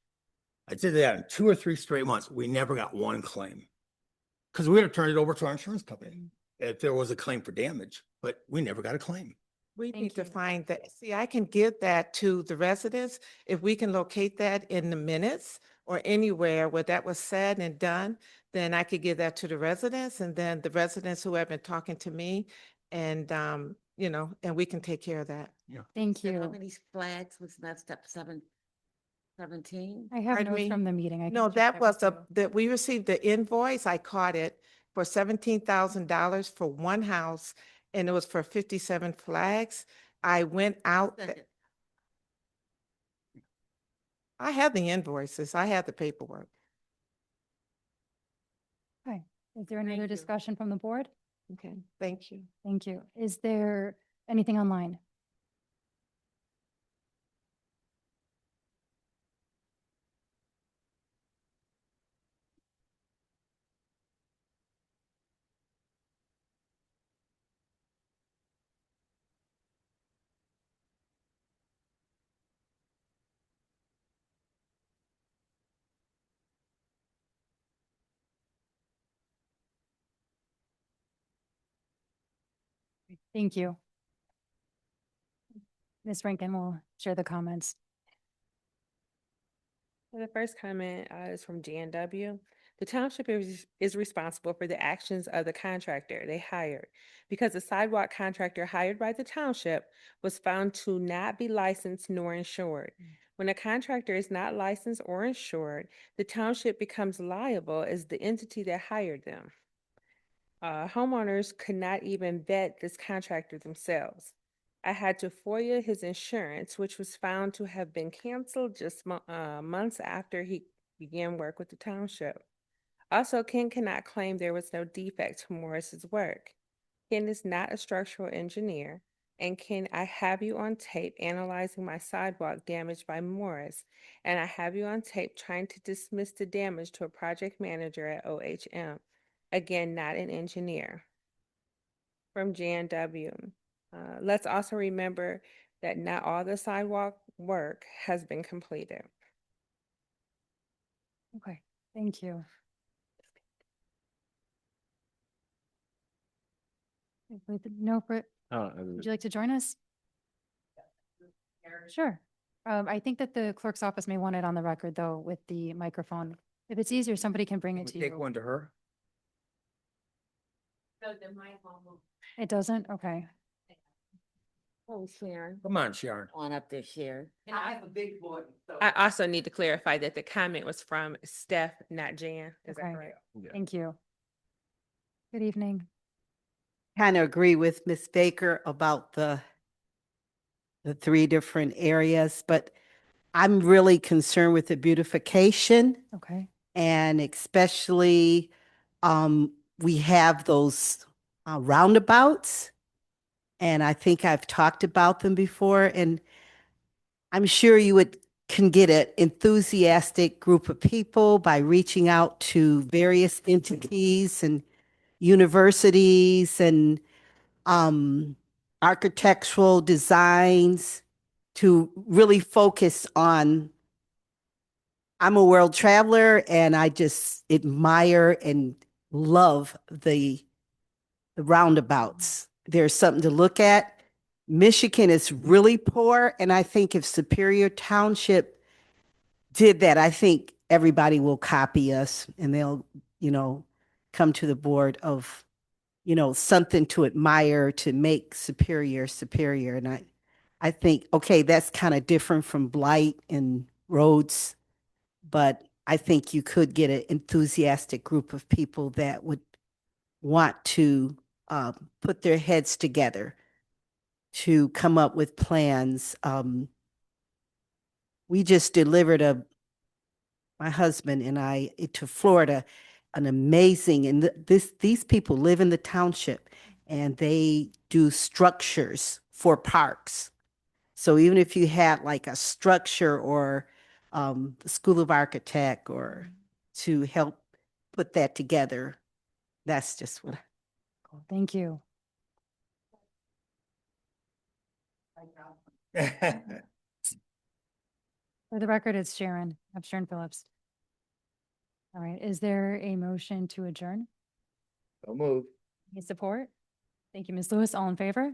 I did that in 2 or 3 straight months. We never got one claim. Because we had to turn it over to our insurance company if there was a claim for damage, but we never got a claim. We Thank need to you. find that. See, I can give that to the residents. If we can locate that in the minutes or anywhere where that was said and done, then I could give that to the residents and then the residents who have been talking to me and, and we can take care of that. Thank How you. many flags was messed up? 17? I have Pardon notes me? from the meeting. I can No, check that was with you. that we received the invoice. I caught it for $17,000 for one house and it was for 57 flags. I went out. Second. I have the invoices. I have the paperwork. Okay. Is there any Thank other you. discussion from the board? Okay, thank you. Thank you. Is there anything online? Thank you. Ms. Rankin will share the comments. The first comment is from JNW. The township is responsible for the actions of the contractor they hired because the sidewalk contractor hired by the township was found to not be licensed nor insured. When a contractor is not licensed or insured, the township becomes liable as the entity that hired them. Homeowners could not even vet this contractor themselves. I had to FOIA his insurance, which was found to have been canceled just months after he began work with the township. Also, Ken cannot claim there was no defect to Morris's work. Ken is not a structural engineer, and Ken, I have you on tape analyzing my sidewalk damage by Morris, and I have you on tape trying to dismiss the damage to a project manager at OHM. Again, not an engineer. From JNW. Let's also remember that not all the sidewalk work has been completed. Okay, thank you. With no, would you like to join us? Sure. I think that the clerk's office may want it on the record though with the microphone. If it's easier, somebody can bring it to Take you. one to her. It doesn't? Okay. Oh, Sharon. Come on, Sharon. On up there, Sharon. I also need to clarify that the comment was from Steph, not Jan. Is that Okay. correct? Thank you. Good evening. Kind of agree with Ms. Baker about the 3 different areas, but I'm really concerned with the beautification Okay. and especially we have those roundabouts, and I think I've talked about them before, and I'm sure you can get an enthusiastic group of people by reaching out to various entities and universities and architectural designs to really focus on. I'm a world traveler and I just admire and love the roundabouts. There's something to look at. Michigan is really poor, and I think if Superior Township did that, I think everybody will copy us and they'll, come to the board of, something to admire to make Superior superior. And I think, okay, that's kind of different from blight and roads, but I think you could get an enthusiastic group of people that would want to put their heads together to come up with plans we just delivered my husband and I to Florida, an amazing, and these people live in the township and they do structures for parks. So even if you had like a structure or the School of Architect or to help put that together, that's just what. Cool. Thank you. For the record, it's Sharon. I'm Sharon Phillips. All right, is there a motion to adjourn? So move. Any support? Thank you, Ms. Lewis. All in favor?